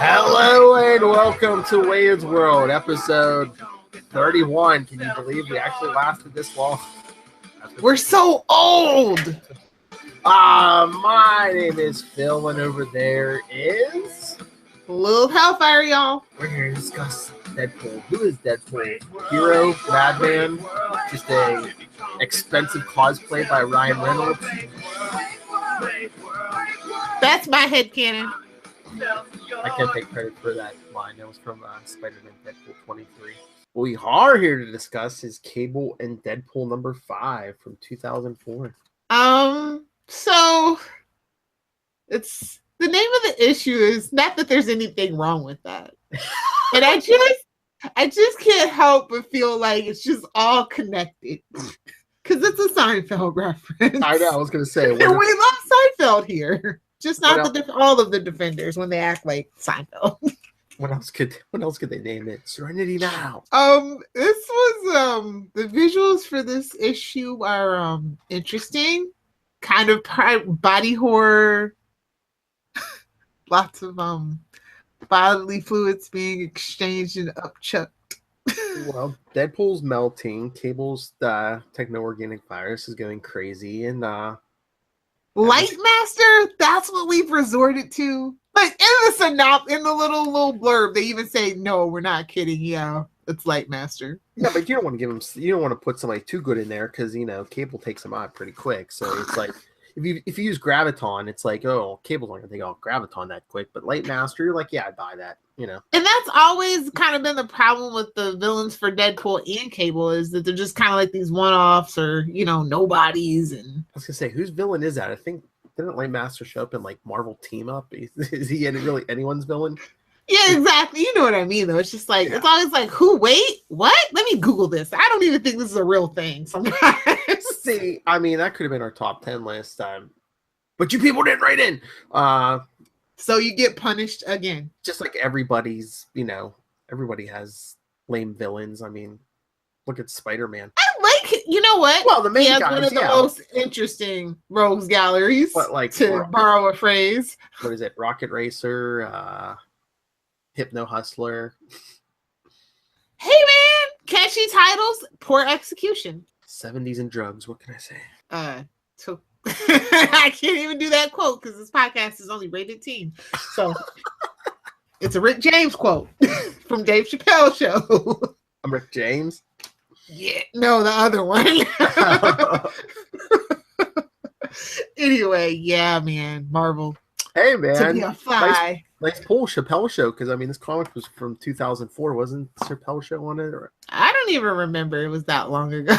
Hello and welcome to Wade's World, episode 31. Can you believe we actually lasted this long? We're so old! My name is Phil, and over there is... Little Hellfire, y'all. We're here to discuss Deadpool. Who is Deadpool? Hero? Madman? Just a expensive cosplay by Ryan Reynolds? That's my headcanon. I can't take credit for that line. That was from Spider-Man Deadpool 23. What we are here to discuss is Cable and Deadpool number 5 from 2004. So it's the name of the issue is not that there's anything wrong with that. And I just can't help but feel like it's just all connected. Because it's a Seinfeld reference. I know, I was going to say. And we love Seinfeld here. Just not all of the Defenders when they act like Seinfeld. What else could they name it? Serenity Now. This was the visuals for this issue are interesting. Kind of body horror. Lots of bodily fluids being exchanged and upchucked. Well, Deadpool's melting. Cable's techno-organic virus is going crazy, and Lightmaster, that's what we've resorted to. Like in the little blurb, they even say, "No, we're not kidding. Yeah, it's Lightmaster." Yeah, but you don't want to put somebody too good in there because Cable takes them out pretty quick. So it's like if you use Graviton, it's like, oh, Cable's not gonna take out Graviton that quick. But Lightmaster, you're like, yeah, I'd buy that. And that's always kind of been the problem with the villains for Deadpool and Cable is that they're just kind of like these one-offs or nobodies. And I was gonna say, whose villain is that? I think didn't Lightmaster show up in like Marvel Team Up? Is he really anyone's villain? Yeah, exactly. You know what I mean, though. It's just like It's always like, who? Wait, what? Let me Google this. I don't even think this is a real thing. Sometimes. See, I mean, that could have been our top 10 list, but you people didn't write in. So you get punished again. Just like everybody's, everybody has lame villains. I mean, look at Spider-Man. I like, you know what? Well, the main guy, one of the most interesting rogues galleries. But like, to borrow a phrase. What is it? Rocket Racer, Hypno Hustler. Hey man, catchy titles, poor execution. 70s and drugs. What can I say? I can't even do that quote because this podcast is only rated teen. So it's a Rick James quote from Dave Chappelle show. I'm Rick James. Yeah, no, the other one. Anyway, yeah, man, Marvel. Hey, man, to be a fly. Nice pull, Chappelle show, because I mean, this comic was from 2004. Wasn't Chappelle show on it? Or... I don't even remember. It was that long ago.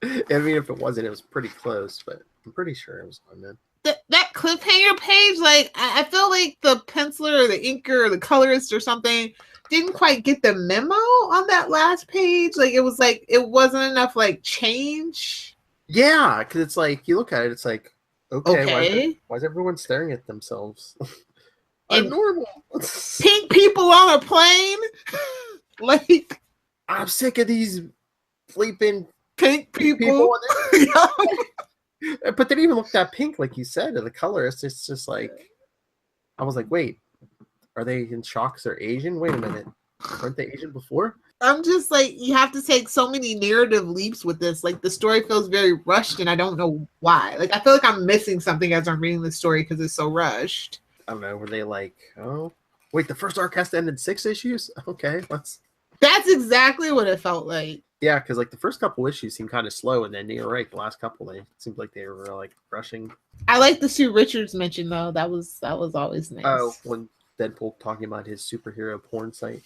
I mean, if it wasn't, it was pretty close, but I'm pretty sure it was on then. That cliffhanger page, like, I feel like the penciler or the inker or the colorist or something didn't quite get the memo on that last page. Like, it wasn't enough, like, change. Yeah, because it's like, you look at it, it's like, okay. Why is everyone staring at themselves? I'm normal. Pink people on a plane? Like, I'm sick of these sleeping pink people. But they didn't even look that pink, like you said, the colorist. It's just like, I was like, wait, are they in shock because they're Asian? Wait a minute. Weren't they Asian before? I'm just like, you have to take so many narrative leaps with this. Like, the story feels very rushed, and I don't know why. Like, I feel like I'm missing something as I'm reading the story because it's so rushed. I don't know. Were they like, oh, wait, the first arc has to end in 6 issues? Okay, That's exactly what it felt like. Yeah, because like the first couple issues seemed kind of slow, and then you're right, the last couple it seemed like they were like rushing. I like the Sue Richards mention though. That was always nice. Oh, when Deadpool talking about his superhero porn site.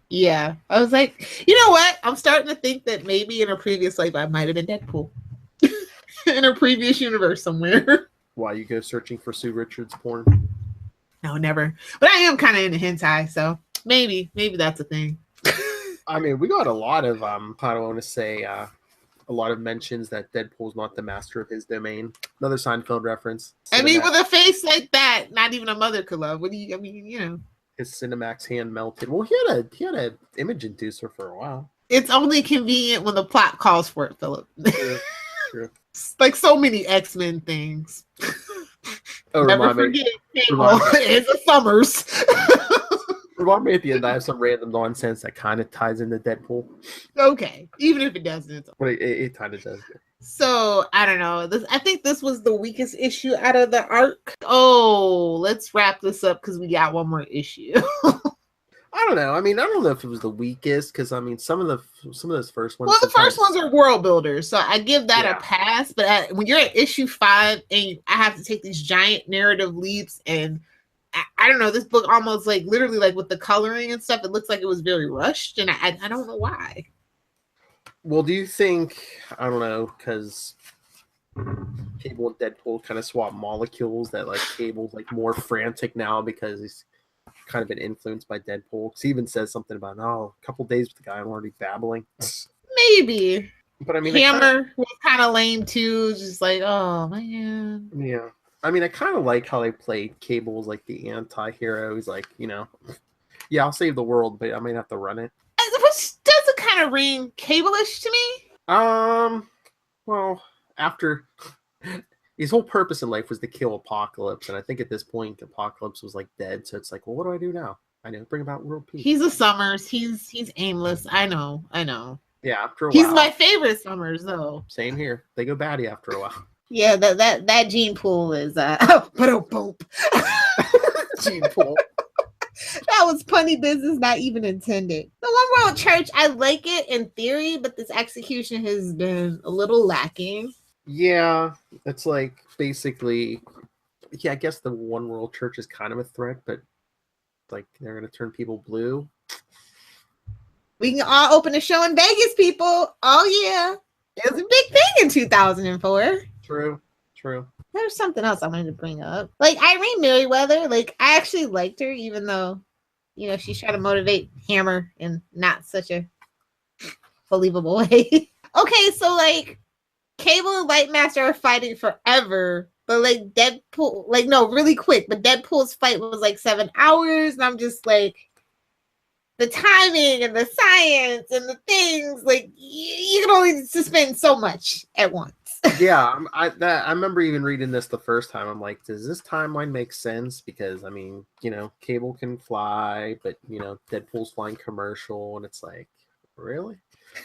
Yeah, I was like, you know what? I'm starting to think that maybe in a previous life I might have been Deadpool in a previous universe somewhere. Why you go searching for Sue Richards porn? No, never. But I am kind of into hentai, so maybe that's a thing. I mean, we got a lot of I don't want to say a lot of mentions that Deadpool's not the master of his domain. Another Seinfeld reference. I mean, with a face like that, not even a mother could love. His Cinemax hand melted. Well, he had a image inducer for a while. It's only convenient when the plot calls for it, Philip. True. Like so many X-Men things. Oh, Never remind me. forget Cable is a Summers. Remind me at the end. I have some random nonsense that kind of ties into Deadpool, Okay, even if it doesn't. but it kind of does. So I don't know. I think this was the weakest issue out of the arc. Oh, let's wrap this up because we got one more issue. I don't know. I mean, I don't know if it was the weakest because I mean, some of those first ones. Well, the first ones are world builders, so I give that Yeah. a pass. But when you're at issue 5 and I have to take these giant narrative leaps, and I don't know, this book almost like literally like with the coloring and stuff, it looks like it was very rushed, and I don't know why. Well, do you think, I don't know, because Cable and Deadpool kind of swap molecules, that like Cable's like more frantic now because he's kind of been influenced by Deadpool? Because he even says something about, a couple days with the guy, I'm already babbling. Maybe. But I mean, Hammer was kind of lame too, just like, oh man. Yeah. I mean, I kind of like how they played Cable as like the anti-hero. He's like, yeah, I'll save the world, but I might have to run it. Which doesn't kind of ring Cable-ish to me. Well, after his whole purpose in life was to kill Apocalypse, and I think at this point Apocalypse was like dead, so it's like, well, what do I do now? I know, bring about world peace. He's a Summers. He's aimless. I know. Yeah, after a while. He's my favorite Summers though. Same here. They go batty after a while. Yeah, that gene pool is boom. Gene pool. That was punny business, not even intended. The One World Church, I like it in theory, but this execution has been a little lacking. Yeah, it's like basically, yeah, I guess the One World Church is kind of a threat, but like they're gonna turn people blue. We can all open a show in Vegas, people. Oh yeah, it was a big thing in 2004. True. There's something else I wanted to bring up. Like Irene Merriweather, like I actually liked her, even though, she's trying to motivate Hammer in not such a believable way. Okay, so like Cable and Lightmaster are fighting forever, but like Deadpool, like no, really quick, but Deadpool's fight was like 7 hours, and I'm just like, the timing and the science and the things, like you can only suspend so much at once. Yeah, I remember even reading this the first time. I'm like, does this timeline make sense? Because I mean, Cable can fly, but Deadpool's flying commercial, and it's like, really?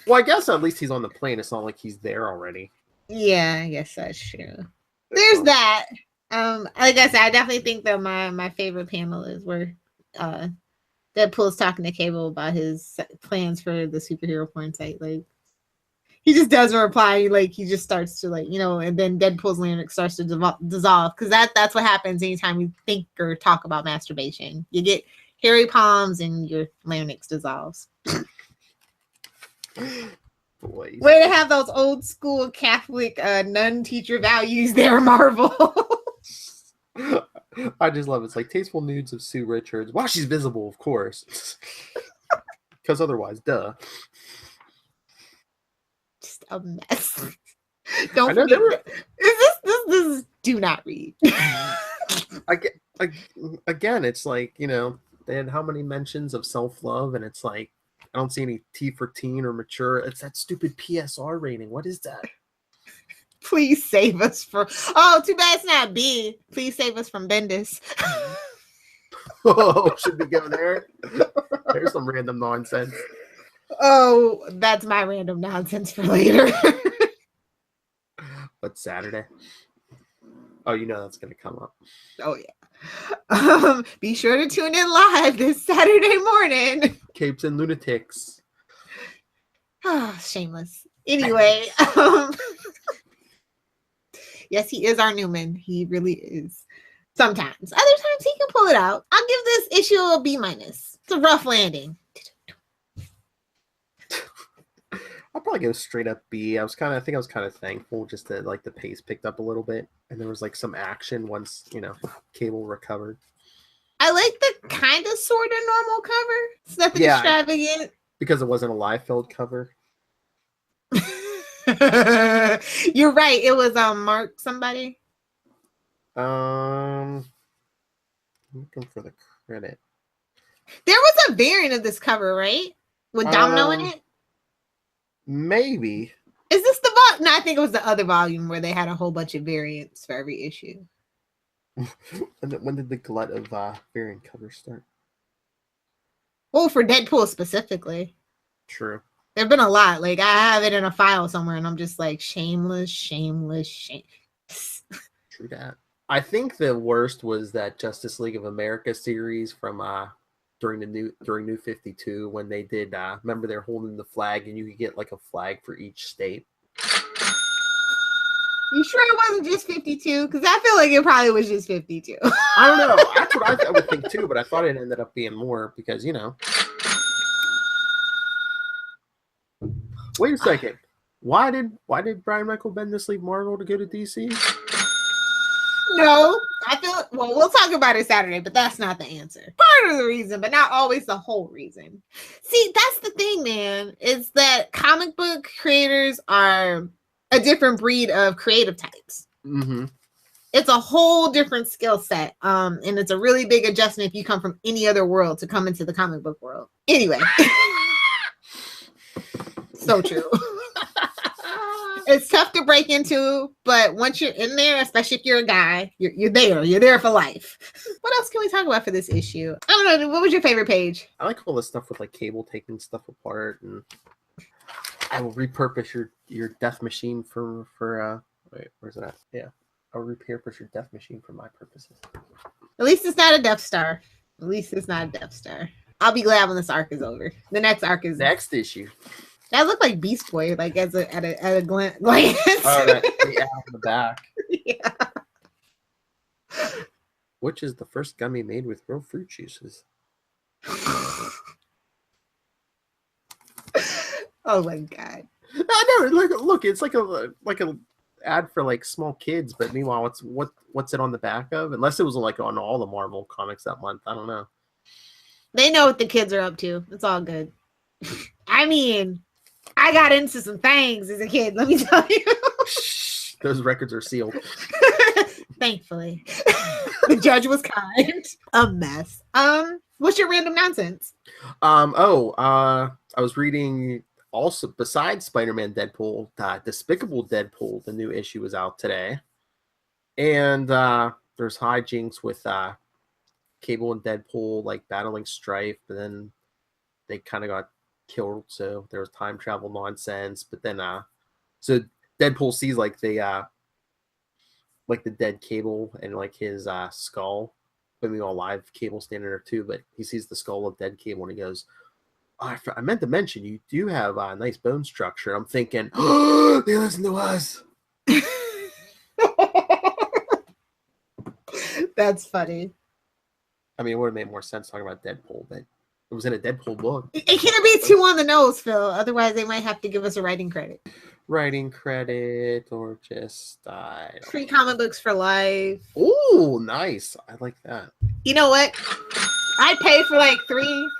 Well, I guess at least he's on the plane. It's not like he's there already. Yeah, I guess that's true. There's that. Like I said, I definitely think that my favorite panel is where Deadpool's talking to Cable about his plans for the superhero porn site. Like, he just doesn't reply. Like, he just starts to and then Deadpool's larynx starts to dissolve, because that's what happens anytime you think or talk about masturbation. You get hairy palms and your larynx dissolves. Boys. Way to have those old school Catholic nun teacher values there, Marvel. I just love it. It's like tasteful nudes of Sue Richards. Wow, she's visible, of course. Because otherwise, duh. Just a mess. Don't forget. This is do not read. Again, it's like, they had how many mentions of self-love, and it's like, I don't see any T for teen or mature. It's that stupid PSR rating. What is that? Please save us from. Oh, too bad it's not B. Please save us from Bendis. Oh, should we go there? There's some random nonsense. Oh, that's my random nonsense for later. What's Saturday? Oh, that's going to come up. Oh, yeah. Be sure to tune in live this Saturday morning. Capes and Lunatics. Oh, shameless. Anyway, yes, he is our Newman. He really is. Sometimes. Other times he can pull it out. I'll give this issue a B-. It's a rough landing. I'll probably go straight up B. I think I was kind of thankful just that like the pace picked up a little bit, and there was like some action once Cable recovered. I like the kind of sort of normal cover. It's nothing extravagant. Because it wasn't a Liefeld cover. You're right. It was Mark somebody. I'm looking for the credit. There was a variant of this cover, right? With Domino in it? Maybe. Is this No, I think it was the other volume where they had a whole bunch of variants for every issue. When did the glut of variant covers start? Well, for Deadpool specifically. True. There've been a lot. Like, I have it in a file somewhere, and I'm just like, shameless. True that. I think the worst was that Justice League of America series from during New 52 when they did remember they're holding the flag and you could get like a flag for each state. You sure it wasn't just 52? Because I feel like it probably was just 52. I don't know. That's what I would think too, but I thought it ended up being more because, you know. Wait a second. Why did Brian Michael Bendis leave Marvel to go to DC? No, I feel well, we'll talk about it Saturday, but that's not the answer. Part of the reason, but not always the whole reason. See, that's the thing, man, is that comic book creators are a different breed of creative types. Mm-hmm. It's a whole different skill set. And it's a really big adjustment if you come from any other world to come into the comic book world. Anyway. So true. It's tough to break into, but once you're in there, especially if you're a guy, you're there for life. What else can we talk about for this issue? I don't know. What was your favorite page? I like all this stuff with like Cable taking stuff apart, and I will repurpose your death machine for wait, where's it at? Yeah, I'll repurpose your death machine for my purposes. At least it's not a Death Star. At least it's not a Death Star. I'll be glad when this arc is over. The next arc is next issue. That looked like Beast Boy, like at a glance. Oh, that the ad on the back. Yeah. Which is the first gummy made with real fruit juices? Oh my god! I know. Look, it's like a ad for like small kids, but meanwhile, what's it on the back of? Unless it was like on all the Marvel comics that month, I don't know. They know what the kids are up to. It's all good. I mean, I got into some things as a kid, let me tell you. Those records are sealed. Thankfully. The judge was kind. A mess. What's your random nonsense? I was reading also besides Spider-Man Deadpool, Despicable Deadpool, the new issue was out today. And there's hijinks with Cable and Deadpool like battling Strife, but then they kind of got killed, so there was time travel nonsense. But then so Deadpool sees like the dead Cable and like his skull. But we all live Cable standing there too, but he sees the skull of dead Cable and he goes, oh, I meant to mention you do have a nice bone structure. I'm thinking, oh, they listen to us. That's funny. I mean, it would have made more sense talking about Deadpool, but it was in a Deadpool book. It can't be too on the nose, Phil. Otherwise, they might have to give us a writing credit. Writing credit or just free comic books for life. Oh, nice. I like that. You know what? I'd pay for like three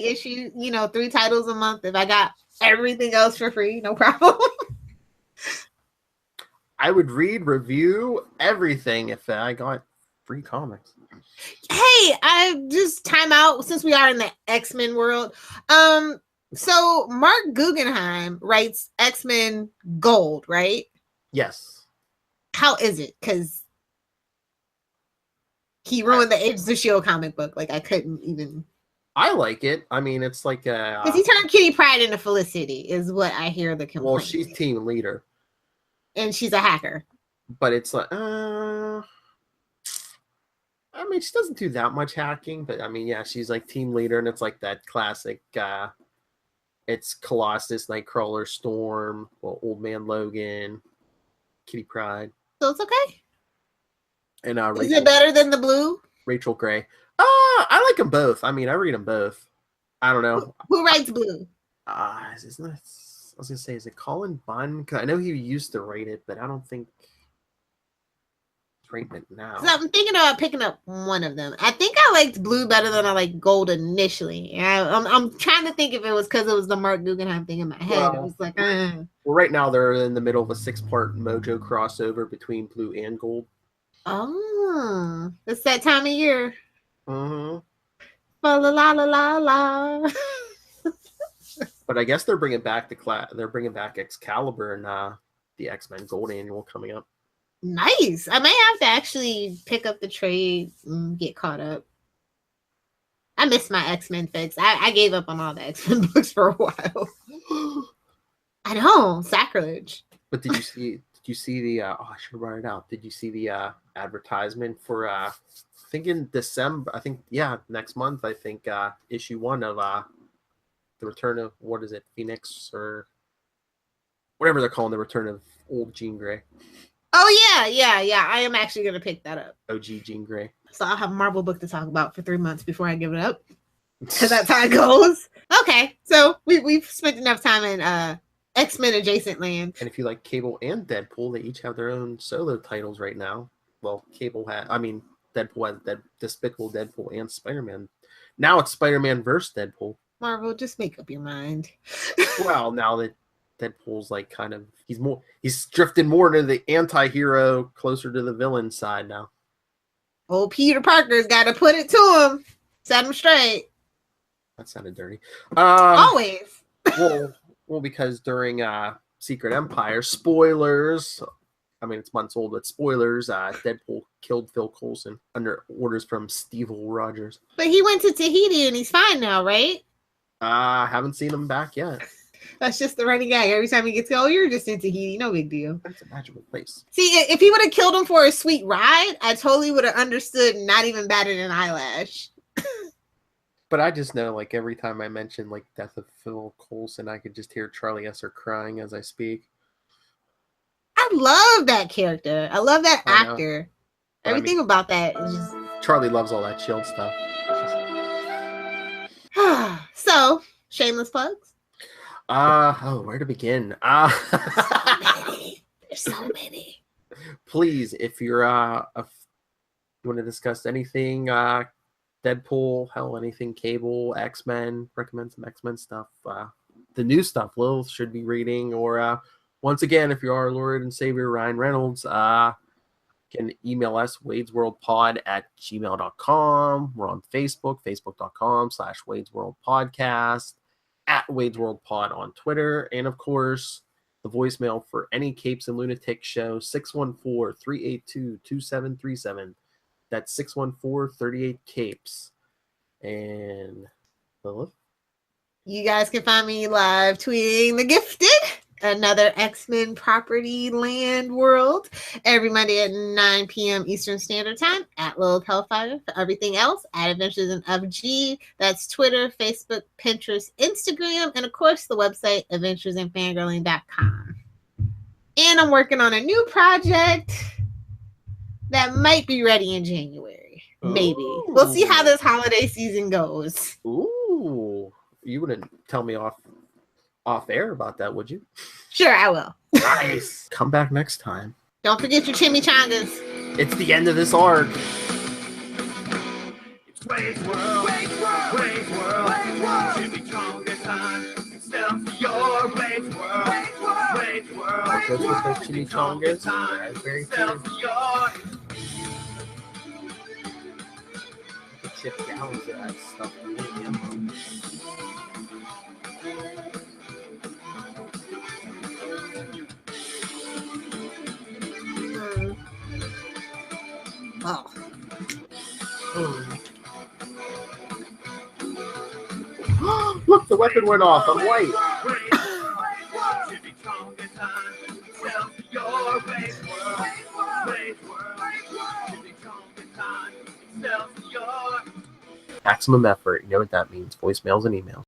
issues, 3 titles a month if I got everything else for free. No problem. I would read, review everything if I got free comics. Hey, I just time out since we are in the X-Men world. So Mark Guggenheim writes X-Men Gold, right? Yes. How is it? Because he ruined the Agents of S.H.I.E.L.D. comic book. Like, I couldn't even. I like it. I mean, it's like a. Because he turned Kitty Pryde into Felicity, is what I hear the complaint. Well, she's team leader. And she's a hacker. But it's like, I mean, she doesn't do that much hacking, but I mean, yeah, she's like team leader, and it's like that classic. It's Colossus, Nightcrawler, Storm, Old Man Logan, Kitty Pryde. So it's okay. And is it better than the blue? Rachel Gray. I like them both. I mean, I read them both. I don't know. Who writes blue? I was gonna say, is it Colin Bunn? Cause I know he used to write it, but I don't think. Now. So I'm thinking about picking up one of them. I think I liked blue better than I liked gold initially. I'm trying to think if it was because it was the Mark Guggenheim thing in my head. Well, it was like, well, right now they're in the middle of a 6-part Mojo crossover between blue and gold. Oh, it's that time of year. Mm-hmm. La la la la la. But I guess they're bringing back Excalibur and the X-Men Gold Annual coming up. Nice. I may have to actually pick up the trade and get caught up. I miss my X-Men fix. I gave up on all the X-Men books for a while. I know, sacrilege. But did you see the I should have brought it out. Did you see the advertisement for I think in December, next month, I think issue 1 of the return of, what is it, Phoenix or whatever they're calling the return of old Jean Grey. Oh yeah. I am actually gonna pick that up. OG Jean Grey. So I'll have a Marvel book to talk about for 3 months before I give it up. Because that's how it goes. Okay, so we've spent enough time in X-Men adjacent land. And if you like Cable and Deadpool, they each have their own solo titles right now. Well, Deadpool has Despicable Deadpool and Spider-Man. Now it's Spider-Man versus Deadpool. Marvel, just make up your mind. Well, now that Deadpool's like kind of, he's drifted more into the anti-hero, closer to the villain side now. Old Peter Parker's got to put it to him. Set him straight. That sounded dirty. Always. well, because during Secret Empire, spoilers. I mean, it's months old, but spoilers. Deadpool killed Phil Coulson under orders from Steve Rogers. But he went to Tahiti and he's fine now, right? Haven't seen him back yet. That's just the running gag. Every time he gets killed, you're just in Tahiti. No big deal. That's a magical place. See, if he would have killed him for a sweet ride, I totally would have understood and not even batted an eyelash. But I just know, like, every time I mention, like, death of Phil Coulson, I could just hear Charlie Esser crying as I speak. I love that character. I love that actor. Everything about that is just... Charlie loves all that Shield stuff. So, shameless plugs? Where to begin? There's so many. Please, if you're you want to discuss anything, Deadpool, hell, anything Cable, X-Men, recommend some X-Men stuff. The new stuff Lil should be reading, or once again, if you are Lord and Savior Ryan Reynolds, can email us, wadesworldpod@gmail.com. We're on Facebook, facebook.com/wadesworldpodcast, @wadesworldpod on Twitter, and of course, the voicemail for any Capes and Lunatic show, 614-382-2737. That's 614-38-CAPES. And Lilith? You guys can find me live tweeting The Gifted, another X-Men property land world, every Monday at 9 p.m. Eastern Standard Time at Lilith Hellfire. For everything else, at Adventures in FG. That's Twitter, Facebook, Pinterest, Instagram, and of course the website adventuresinfangirling.com. And I'm working on a new project that might be ready in January. Maybe. Ooh. We'll see how this holiday season goes. Ooh. You wouldn't tell me off air about that, would you? Sure, I will. Nice. Come back next time. Don't forget your chimichangas. It's the end of this arc. It's Wade's World. Wade's World. Wade's World. Wade's World. Chimichanga time. It's time for your Wade's World. Wade's World. Wade's World. Wade's World. Wade's World. Chimichangas. Raspberry tea. Chip gallons of that stuff. Oh. Look, the weapon went off. I'm white. Maximum effort. You know what that means. Voicemails and emails.